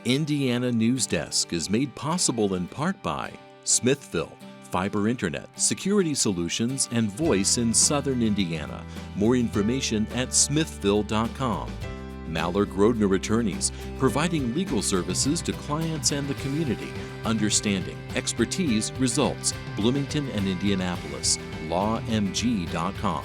Indiana Newsdesk is made possible in part by Smithville, fiber internet, security solutions, and voice in southern Indiana. More information at smithville.com. Mallard Grodner Attorneys, providing legal services to clients and the community. Understanding, expertise, results. Bloomington and Indianapolis. lawmg.com.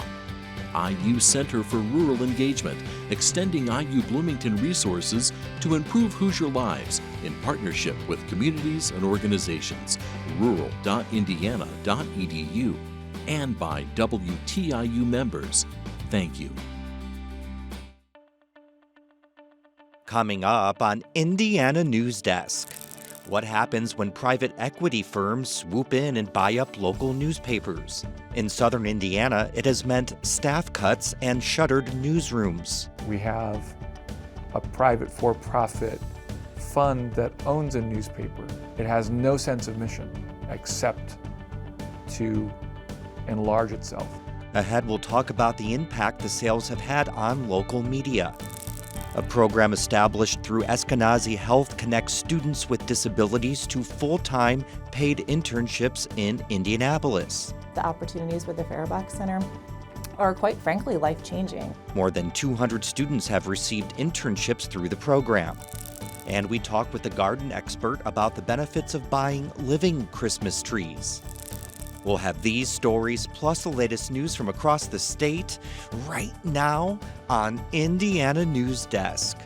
IU Center for Rural Engagement, extending IU Bloomington resources to improve Hoosier lives in partnership with communities and organizations. rural.indiana.edu. And by WTIU members. Thank you. Coming up on Indiana Newsdesk. What happens when private equity firms swoop in and buy up local newspapers? In southern Indiana, it has meant staff cuts and shuttered newsrooms. We have a private for-profit fund that owns a newspaper. It has no sense of mission except to enlarge itself. Ahead, we'll talk about the impact the sales have had on local media. A program established through Ezkenazi Health connects students with disabilities to full-time paid internships in Indianapolis. The opportunities with the Fairbox Center are quite frankly life-changing. More than 200 students have received internships through the program. And we talk with a garden expert about the benefits of buying living Christmas trees. We'll have these stories plus the latest news from across the state right now on Indiana Newsdesk.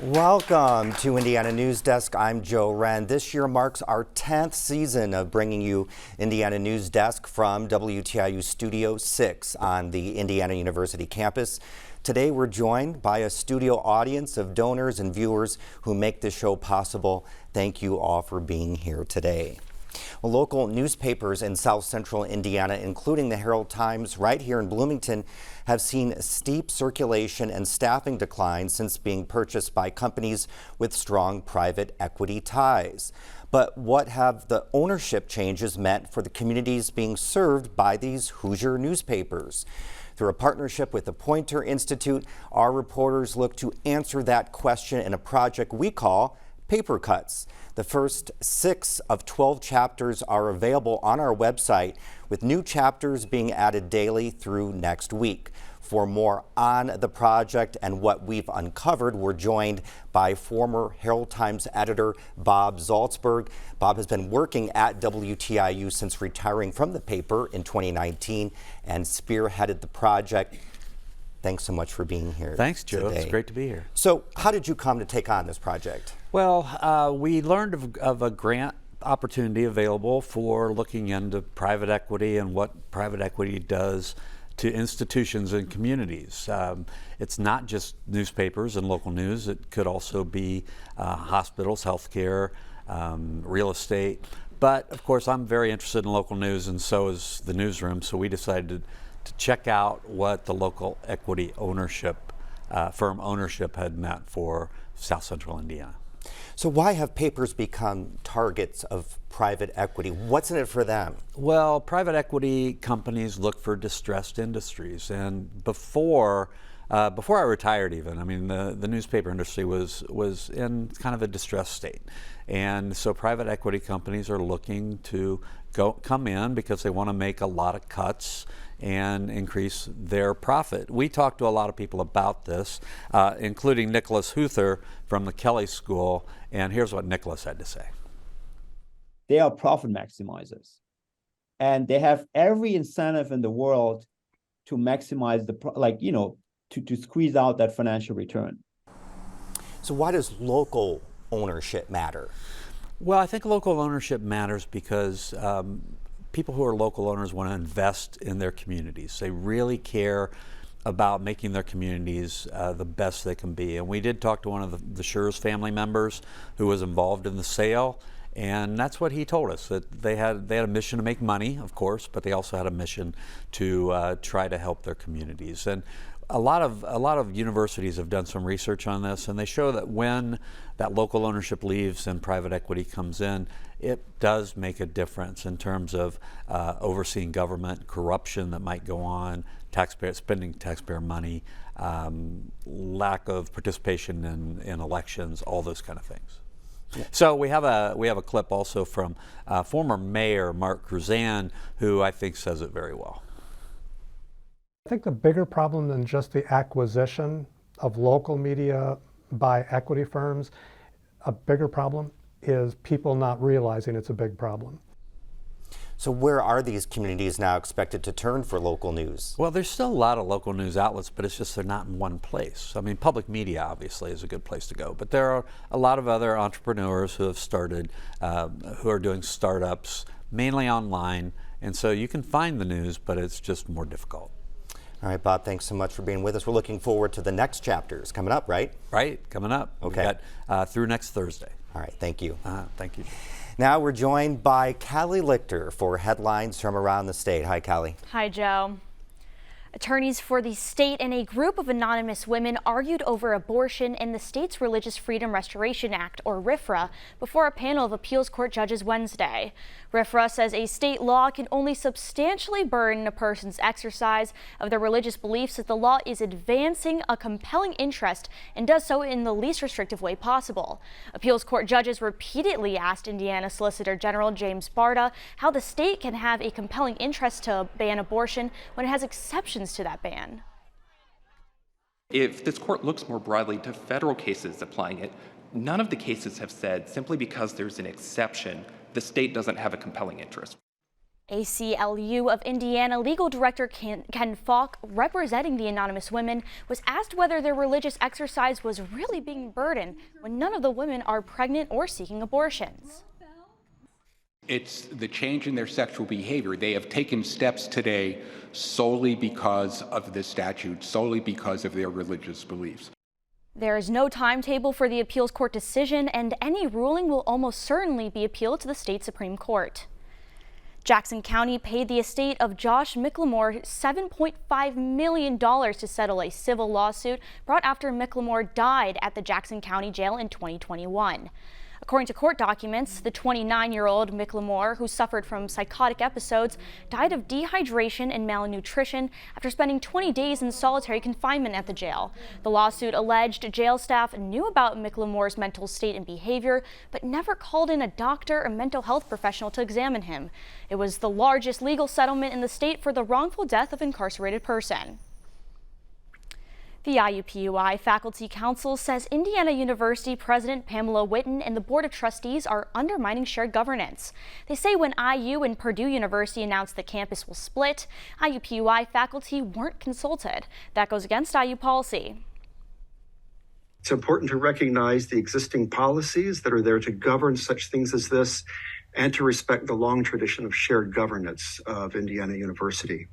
Welcome to Indiana Newsdesk. I'm Joe Wren. This year marks our 10th season of bringing you Indiana Newsdesk from WTIU Studio 6 on the Indiana University campus. Today we're joined by a studio audience of donors and viewers who make this show possible. Thank you all for being here today. Well, local newspapers in South Central Indiana, including the Herald-Times right here in Bloomington, have seen steep circulation and staffing declines since being purchased by companies with strong private equity ties. But what have the ownership changes meant for the communities being served by these Hoosier newspapers? Through a partnership with the Poynter Institute, our reporters look to answer that question in a project we call Paper Cuts. The first 6 of 12 chapters are available on our website, with new chapters being added daily through next week. For more on the project and what we've uncovered, we're joined by former Herald-Times editor Bob Zaltsberg. Bob has been working at WTIU since retiring from the paper in 2019 and spearheaded the project. Thanks so much for being here. Thanks, Joe. Today. It's great to be here. So how did you come to take on this project? Well, we learned of a grant opportunity available for looking into private equity and what private equity does to institutions and communities. It's not just newspapers and local news. It could also be hospitals, healthcare, real estate. But of course, I'm very interested in local news, and so is the newsroom. So we decided to check out what the local equity ownership, firm ownership had meant for South Central Indiana. So why have papers become targets of private equity? What's in it for them? Well, private equity companies look for distressed industries, and before I retired even, I mean, the newspaper industry was in kind of a distressed state. And so private equity companies are looking to come in because they want to make a lot of cuts and increase their profit. We talked to a lot of people about this, including Nicholas Huther from the Kelley School, and here's what Nicholas had to say. They are profit maximizers, and they have every incentive in the world to maximize to squeeze out that financial return. So why does local ownership matter? Well, I think local ownership matters because people who are local owners want to invest in their communities. They really care about making their communities the best they can be. And we did talk to one of the Schurz family members who was involved in the sale, and that's what he told us, that they had a mission to make money, of course, but they also had a mission to try to help their communities. And a lot of universities have done some research on this, and they show that when that local ownership leaves and private equity comes in, it does make a difference in terms of overseeing government, corruption that might go on, spending taxpayer money, lack of participation in elections, all those kind of things. So we have a clip also from former Mayor Mark Cruzan, who I think says it very well. I think the bigger problem than just the acquisition of local media by equity firms, a bigger problem is people not realizing it's a big problem. So where are these communities now expected to turn for local news? Well, there's still a lot of local news outlets, but it's just they're not in one place. I mean, public media obviously is a good place to go, but there are a lot of other entrepreneurs who have started, who are doing startups, mainly online, and so you can find the news, but it's just more difficult. All right, Bob, thanks so much for being with us. We're looking forward to the next chapters coming up, right? Right, coming up. Okay. We've got through next Thursday. All right, thank you. Thank you. Now we're joined by Callie Lichter for headlines from around the state. Hi, Callie. Hi, Joe. Attorneys for the state and a group of anonymous women argued over abortion in the state's Religious Freedom Restoration Act, or RFRA, before a panel of appeals court judges Wednesday. RFRA says a state law can only substantially burden a person's exercise of their religious beliefs if the law is advancing a compelling interest and does so in the least restrictive way possible. Appeals court judges repeatedly asked Indiana Solicitor General James Barta how the state can have a compelling interest to ban abortion when it has exceptions to that ban. If this court looks more broadly to federal cases applying it, none of the cases have said simply because there's an exception, the state doesn't have a compelling interest. ACLU of Indiana legal director Ken Falk, representing the anonymous women, was asked whether their religious exercise was really being burdened when none of the women are pregnant or seeking abortions. It's the change in their sexual behavior. They have taken steps today solely because of the statute, solely because of their religious beliefs. There is no timetable for the appeals court decision, and any ruling will almost certainly be appealed to the state Supreme Court. Jackson County paid the estate of Josh Miclemore $7.5 million to settle a civil lawsuit brought after Miclemore died at the Jackson County Jail in 2021. According to court documents, the 29-year-old Miclemore, who suffered from psychotic episodes, died of dehydration and malnutrition after spending 20 days in solitary confinement at the jail. The lawsuit alleged jail staff knew about Miclemore's mental state and behavior, but never called in a doctor or mental health professional to examine him. It was the largest legal settlement in the state for the wrongful death of an incarcerated person. The IUPUI Faculty Council says Indiana University President Pamela Whitten and the Board of Trustees are undermining shared governance. They say when IU and Purdue University announced the campus will split, IUPUI faculty weren't consulted. That goes against IU policy. It's important to recognize the existing policies that are there to govern such things as this and to respect the long tradition of shared governance of Indiana University.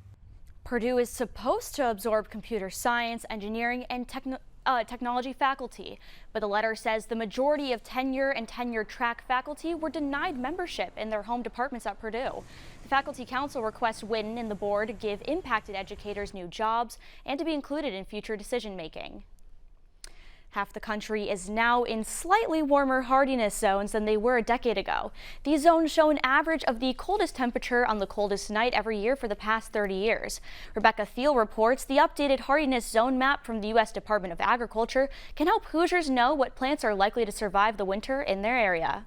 Purdue is supposed to absorb computer science, engineering, and technology faculty, but the letter says the majority of tenure and tenure track faculty were denied membership in their home departments at Purdue. The Faculty Council requests Whitten and the board give impacted educators new jobs and to be included in future decision making. Half the country is now in slightly warmer hardiness zones than they were a decade ago. These zones show an average of the coldest temperature on the coldest night every year for the past 30 years. Rebecca Thiel reports the updated hardiness zone map from the U.S. Department of Agriculture can help Hoosiers know what plants are likely to survive the winter in their area.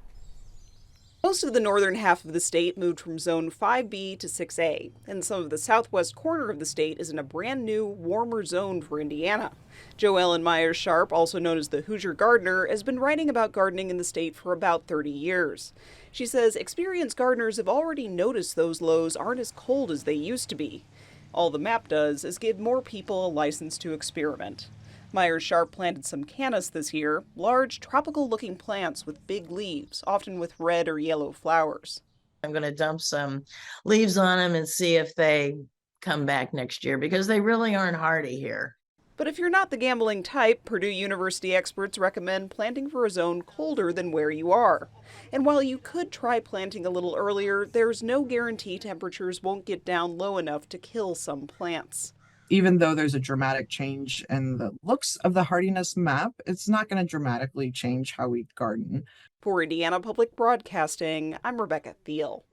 Most of the northern half of the state moved from Zone 5B to 6A, and some of the southwest corner of the state is in a brand new, warmer zone for Indiana. Jo Ellen Myers-Sharp, also known as the Hoosier Gardener, has been writing about gardening in the state for about 30 years. She says experienced gardeners have already noticed those lows aren't as cold as they used to be. All the map does is give more people a license to experiment. Myers-Sharp planted some cannas this year, large, tropical-looking plants with big leaves, often with red or yellow flowers. I'm going to dump some leaves on them and see if they come back next year, because they really aren't hardy here. But if you're not the gambling type, Purdue University experts recommend planting for a zone colder than where you are. And while you could try planting a little earlier, there's no guarantee temperatures won't get down low enough to kill some plants. even though there's a dramatic change in the looks of the hardiness map, it's not going to dramatically change how we garden. For Indiana Public Broadcasting, I'm Rebecca Thiel.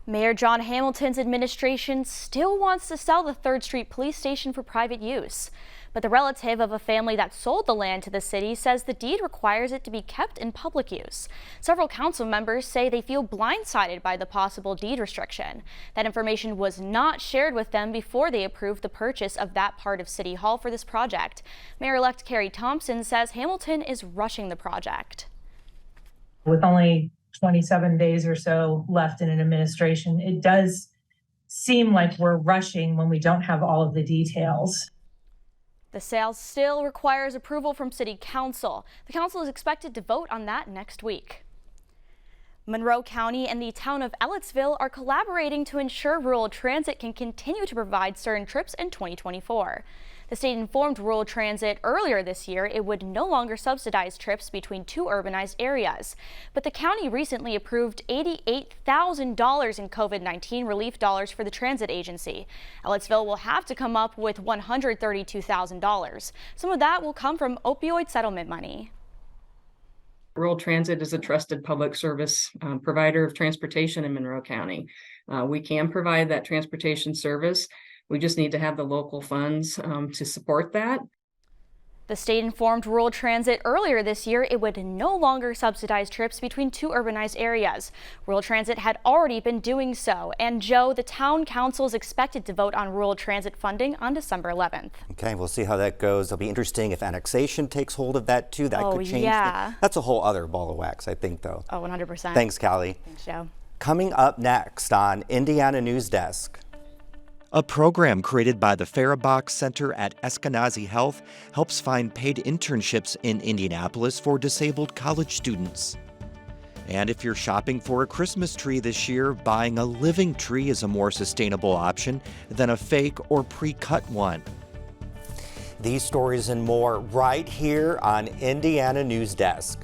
Mayor John Hamilton's administration still wants to sell the 3rd Street Police Station for private use. But the relative of a family that sold the land to the city says the deed requires it to be kept in public use. Several council members say they feel blindsided by the possible deed restriction. That information was not shared with them before they approved the purchase of that part of City Hall for this project. Mayor-elect Carrie Thompson says Hamilton is rushing the project. With only 27 days or so left in an administration, it does seem like we're rushing when we don't have all of the details. The sale still requires approval from City Council. The council is expected to vote on that next week. Monroe County and the town of Ellettsville are collaborating to ensure rural transit can continue to provide certain trips in 2024. The state informed rural transit earlier this year it would no longer subsidize trips between 2 urbanized areas. But the county recently approved $88,000 in COVID-19 relief dollars for the transit agency. Ellettsville will have to come up with $132,000. Some of that will come from opioid settlement money. Rural Transit is a trusted public service provider of transportation in Monroe County. We can provide that transportation service. We just need to have the local funds to support that. The state informed rural transit earlier this year it would no longer subsidize trips between 2 urbanized areas. Rural transit had already been doing so. And Joe, the town council is expected to vote on rural transit funding on December 11th. Okay, we'll see how that goes. It'll be interesting if annexation takes hold of that too. That could change. Yeah. That's a whole other ball of wax, I think, though. Oh, 100%. Thanks, Callie. Thanks, Joe. Coming up next on Indiana News Desk. A program created by the Farabach Center at Ezkenazi Health helps find paid internships in Indianapolis for disabled college students. And if you're shopping for a Christmas tree this year, buying a living tree is a more sustainable option than a fake or pre-cut one. These stories and more right here on Indiana News Desk.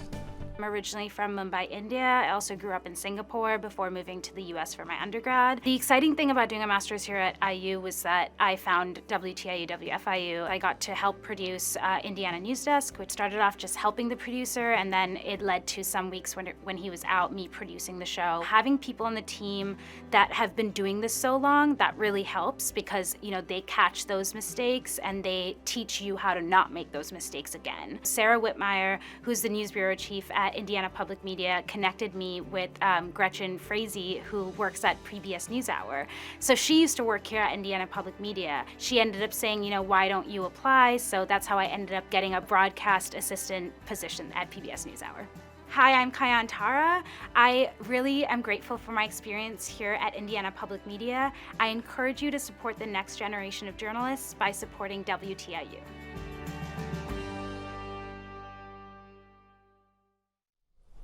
I'm originally from Mumbai, India. I also grew up in Singapore before moving to the US for my undergrad. The exciting thing about doing a master's here at IU was that I found WTIU, WFIU. I got to help produce Indiana Newsdesk, which started off just helping the producer, and then it led to some weeks when he was out, me producing the show. Having people on the team that have been doing this so long, that really helps because, you know, they catch those mistakes and they teach you how to not make those mistakes again. Sarah Whitmire, who's the news bureau chief at Indiana Public Media, connected me with Gretchen Frazee, who works at PBS NewsHour. So she used to work here at Indiana Public Media. She ended up saying, you know, why don't you apply? So that's how I ended up getting a broadcast assistant position at PBS NewsHour. Hi, I'm Kayan Tara. I really am grateful for my experience here at Indiana Public Media. I encourage you to support the next generation of journalists by supporting WTIU.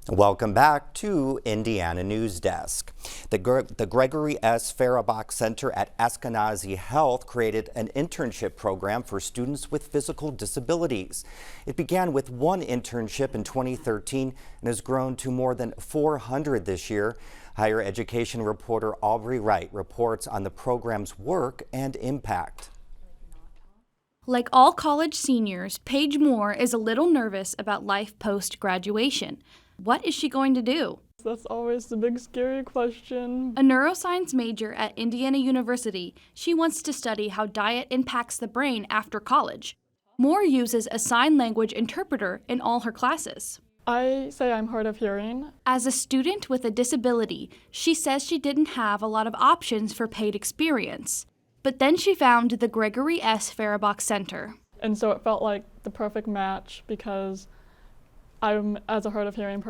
Welcome back to Indiana News Desk. The Gregory S. Farabach Center at Ezkenazi Health created an internship program for students with physical disabilities. It began with 1 internship in 2013 and has grown to more than 400 this year. Higher education reporter Aubrey Wright reports on the program's work and impact. Like all college seniors, Paige Moore is a little nervous about life post-graduation. What is she going to do? That's always the big scary question. A neuroscience major at Indiana University, she wants to study how diet impacts the brain after college. Moore uses a sign language interpreter in all her classes. I say I'm hard of hearing. As a student with a disability, she says she didn't have a lot of options for paid experience. But then she found the Gregory S. Farabach Center. And so it felt like the perfect match because I'm, as a hard of hearing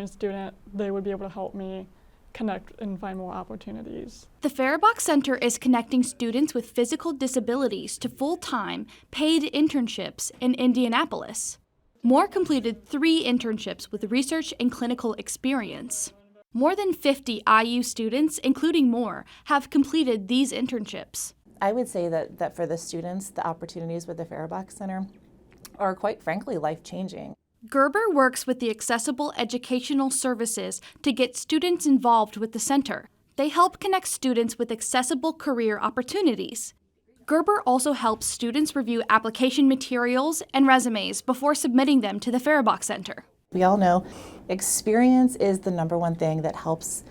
student, they would be able to help me connect and find more opportunities. The Farabach Center is connecting students with physical disabilities to full-time, paid internships in Indianapolis. Moore completed 3 internships with research and clinical experience. More than 50 IU students, including Moore, have completed these internships. I would say that for the students, the opportunities with the Farabach Center are quite frankly life-changing. Gerber works with the Accessible Educational Services to get students involved with the center. They help connect students with accessible career opportunities. Gerber also helps students review application materials and resumes before submitting them to the Farabach Center. We all know experience is the number one thing that helps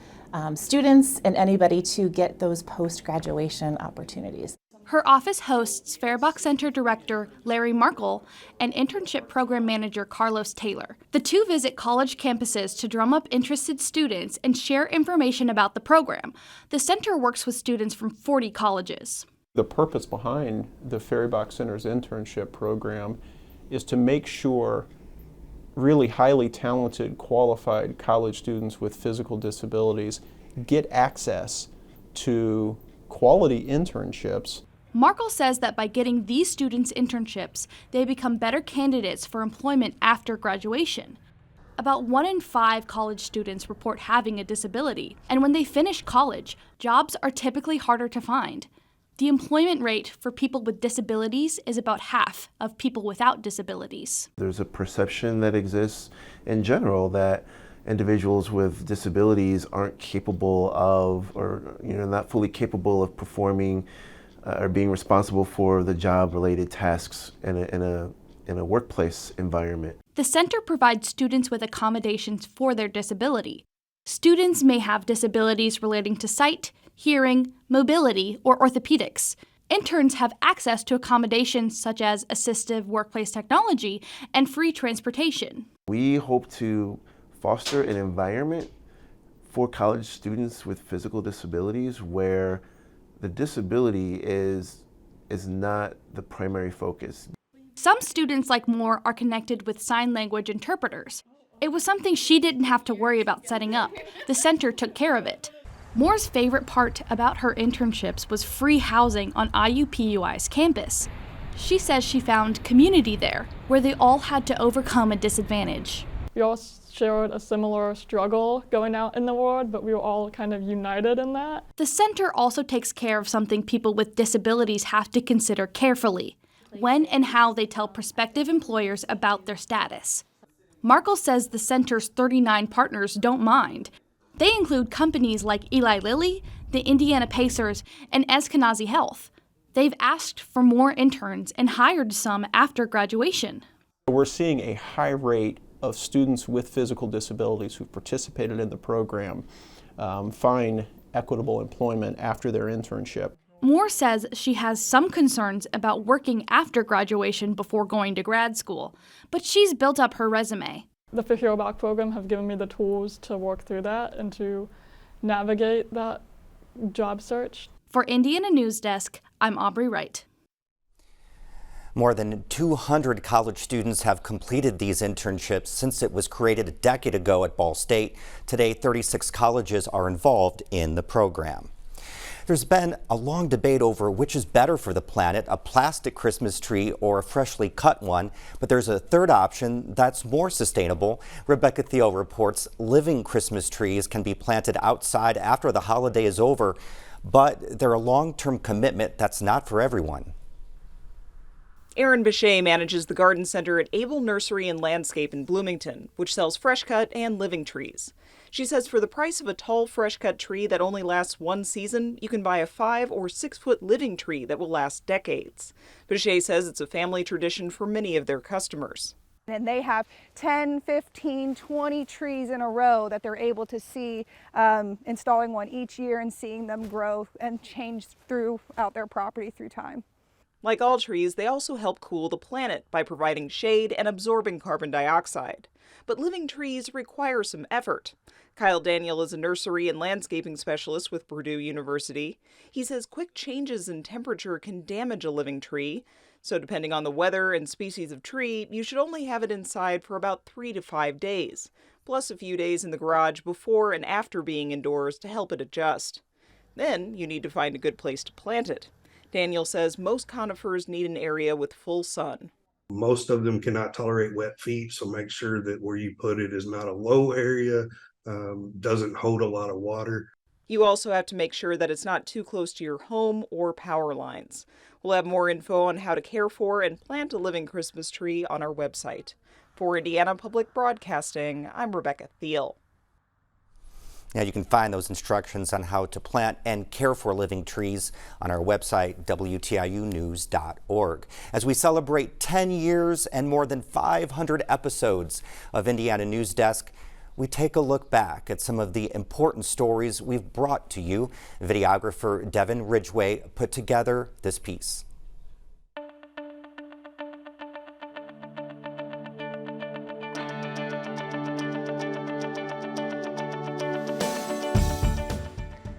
students and anybody to get those post-graduation opportunities. Her office hosts Farabach Center Director Larry Markle and Internship Program Manager Carlos Taylor. The two visit college campuses to drum up interested students and share information about the program. The center works with students from 40 colleges. The purpose behind the Farabach Center's internship program is to make sure really highly talented, qualified college students with physical disabilities get access to quality internships. Markle says that by getting these students internships, they become better candidates for employment after graduation. About 1 in 5 college students report having a disability, and when they finish college, jobs are typically harder to find. The employment rate for people with disabilities is about half of people without disabilities. There's a perception that exists in general that individuals with disabilities aren't capable of, or not fully capable of performing or being responsible for the job-related tasks in a workplace environment. The center provides students with accommodations for their disability. Students may have disabilities relating to sight, hearing, mobility, or orthopedics. Interns have access to accommodations such as assistive workplace technology and free transportation. We hope to foster an environment for college students with physical disabilities where the disability is not the primary focus. Some students, like Moore, are connected with sign language interpreters. It was something she didn't have to worry about setting up. The center took care of it. Moore's favorite part about her internships was free housing on IUPUI's campus. She says she found community there, where they all had to overcome a disadvantage. We all shared a similar struggle going out in the world, but we were all kind of united in that. The center also takes care of something people with disabilities have to consider carefully: when and how they tell prospective employers about their status. Markle says the center's 39 partners don't mind. They include companies like Eli Lilly, the Indiana Pacers, and Ezkenazi Health. They've asked for more interns and hired some after graduation. We're seeing a high rate of students with physical disabilities who participated in the program find equitable employment after their internship. Moore says she has some concerns about working after graduation before going to grad school, but she's built up her resume. The Farabach program have given me the tools to work through that and to navigate that job search. For Indiana Newsdesk, I'm Aubrey Wright. More than 200 college students have completed these internships since it was created a decade ago at Ball State. Today, 36 colleges are involved in the program. There's been a long debate over which is better for the planet, a plastic Christmas tree or a freshly cut one, but there's a third option that's more sustainable. Rebecca Thiel reports living Christmas trees can be planted outside after the holiday is over, but they're a long-term commitment that's not for everyone. Erin Bechet manages the garden center at Able Nursery and Landscape in Bloomington, which sells fresh-cut and living trees. She says for the price of a tall fresh-cut tree that only lasts one season, you can buy a 5 or 6 foot living tree that will last decades. Bechet says it's a family tradition for many of their customers. And they have 10, 15, 20 trees in a row that they're able to see, installing one each year and seeing them grow and change throughout their property through time. Like all trees, they also help cool the planet by providing shade and absorbing carbon dioxide. But living trees require some effort. Kyle Daniel is a nursery and landscaping specialist with Purdue University. He says quick changes in temperature can damage a living tree. So depending on the weather and species of tree, you should only have it inside for about 3 to 5 days, plus a few days in the garage before and after being indoors to help it adjust. Then you need to find a good place to plant it. Daniel says most conifers need an area with full sun. Most of them cannot tolerate wet feet, so make sure that where you put it is not a low area, doesn't hold a lot of water. You also have to make sure that it's not too close to your home or power lines. We'll have more info on how to care for and plant a living Christmas tree on our website. For Indiana Public Broadcasting, I'm Rebecca Thiel. Now you can find those instructions on how to plant and care for living trees on our website, WTIUnews.org. As we celebrate 10 years and more than 500 episodes of Indiana Newsdesk, we take a look back at some of the important stories we've brought to you. Videographer Devin Ridgway put together this piece.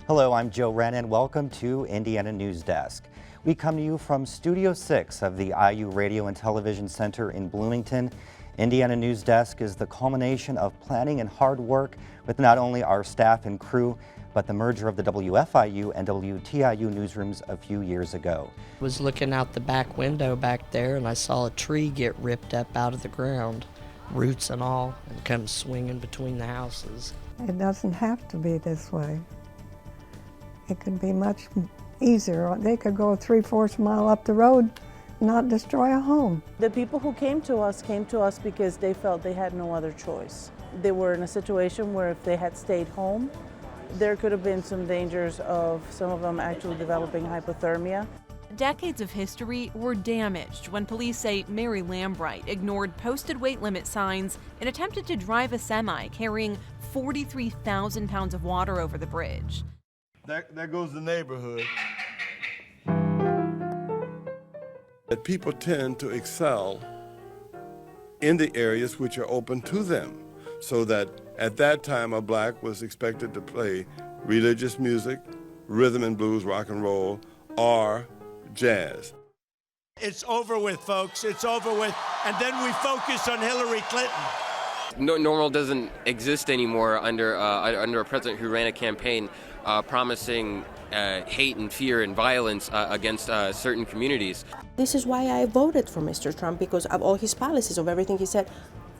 Hello, I'm Joe Wren and welcome to Indiana Newsdesk. We come to you from Studio 6 of the IU Radio and Television Center in Bloomington. Indiana Newsdesk is the culmination of planning and hard work with not only our staff and crew, but the merger of the WFIU and WTIU newsrooms a few years ago. I was looking out the back window back there and I saw a tree get ripped up out of the ground, roots and all, and come swinging between the houses. It doesn't have to be this way. It could be much easier. They could go 3/4 mile up the road, not destroy a home. The people who came to us because they felt they had no other choice. They were in a situation where if they had stayed home, there could have been some dangers of some of them actually developing hypothermia. Decades of history were damaged when police say Mary Lambright ignored posted weight limit signs and attempted to drive a semi carrying 43,000 pounds of water over the bridge. There goes the neighborhood. That people tend to excel in the areas which are open to them, so that at that time a black was expected to play religious music, rhythm and blues, rock and roll, or jazz. It's over with, folks. It's over with. And then we focus on Hillary Clinton. Normal doesn't exist anymore under a president who ran a campaign promising hate and fear and violence against certain communities. This is why I voted for Mr. Trump, because of all his policies, of everything he said.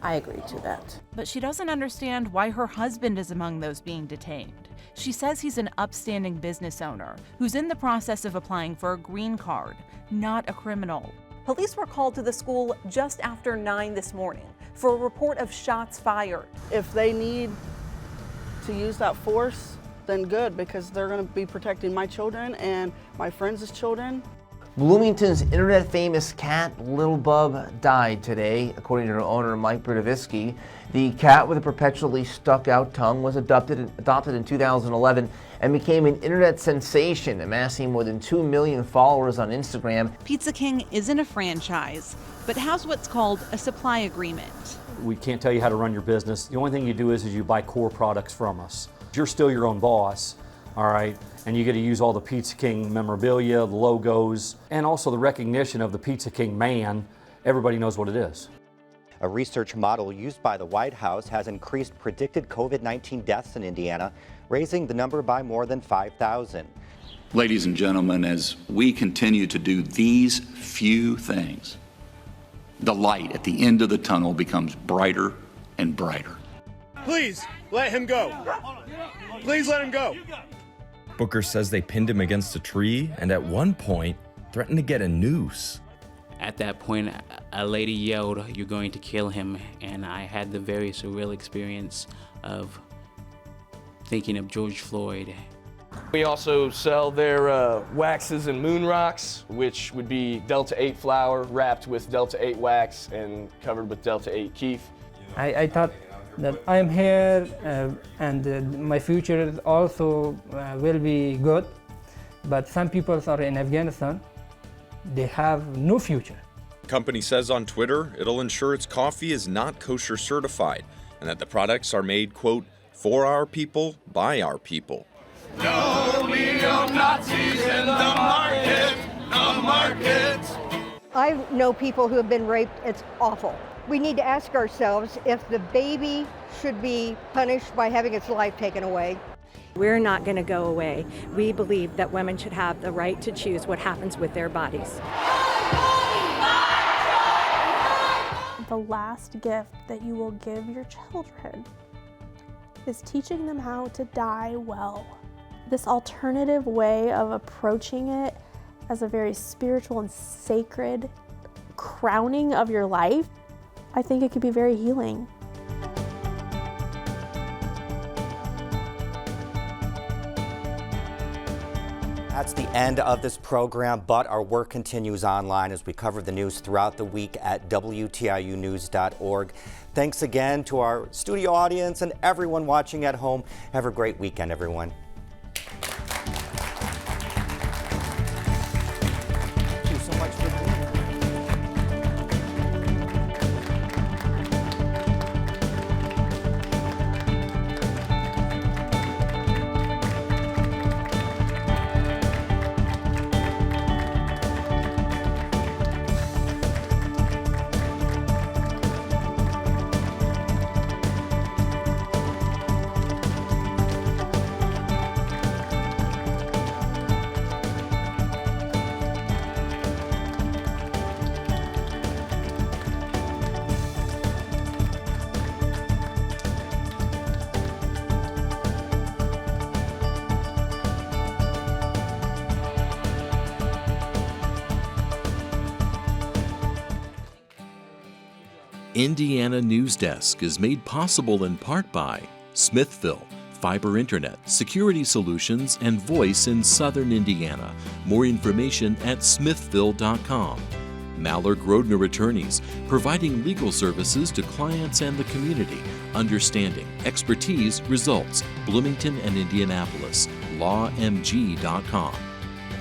I agree to that. But she doesn't understand why her husband is among those being detained. She says he's an upstanding business owner who's in the process of applying for a green card, not a criminal. Police were called to the school just after 9 this morning for a report of shots fired. If they need to use that force, then good, because they're going to be protecting my children and my friends' children. Bloomington's internet-famous cat, Little Bub, died today. According to her owner, Mike Berdovisky, the cat with a perpetually stuck-out tongue was adopted in 2011 and became an internet sensation, amassing more than 2 million followers on Instagram. Pizza King isn't a franchise, but has what's called a supply agreement. We can't tell you how to run your business. The only thing you do is you buy core products from us. You're still your own boss, all right? And you get to use all the Pizza King memorabilia, the logos, and also the recognition of the Pizza King man. Everybody knows what it is. A research model used by the White House has increased predicted COVID-19 deaths in Indiana, raising the number by more than 5,000. Ladies and gentlemen, as we continue to do these few things, the light at the end of the tunnel becomes brighter and brighter. Please let him go. Please let him go. Booker says they pinned him against a tree and at one point threatened to get a noose. At that point, a lady yelled, "You're going to kill him," and I had the very surreal experience of thinking of George Floyd. We also sell their waxes and moon rocks, which would be Delta 8 flour wrapped with Delta 8 wax and covered with Delta 8 keef. I thought that I'm here and my future also will be good, but some people are in Afghanistan. They have no future. The company says on Twitter it'll ensure its coffee is not kosher certified and that the products are made, quote, for our people, by our people. No neo-Nazis in the market, the market. I know people who have been raped. It's awful. We need to ask ourselves if the baby should be punished by having its life taken away. We're not going to go away. We believe that women should have the right to choose what happens with their bodies. The last gift that you will give your children is teaching them how to die well. This alternative way of approaching it as a very spiritual and sacred crowning of your life, I think it could be very healing. That's the end of this program, but our work continues online as we cover the news throughout the week at WTIUnews.org. Thanks again to our studio audience and everyone watching at home. Have a great weekend, everyone. Thank you so much for being here. Indiana Newsdesk is made possible in part by Smithville, fiber internet, security solutions, and voice in Southern Indiana. More information at smithville.com. Mallard Grodner Attorneys, providing legal services to clients and the community. Understanding, expertise, results. Bloomington and Indianapolis. lawmg.com.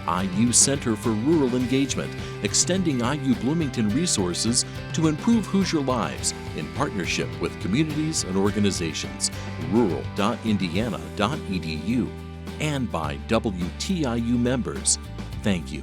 IU Center for Rural Engagement, extending IU Bloomington resources to improve Hoosier lives in partnership with communities and organizations. rural.indiana.edu. And by WTIU members. Thank you.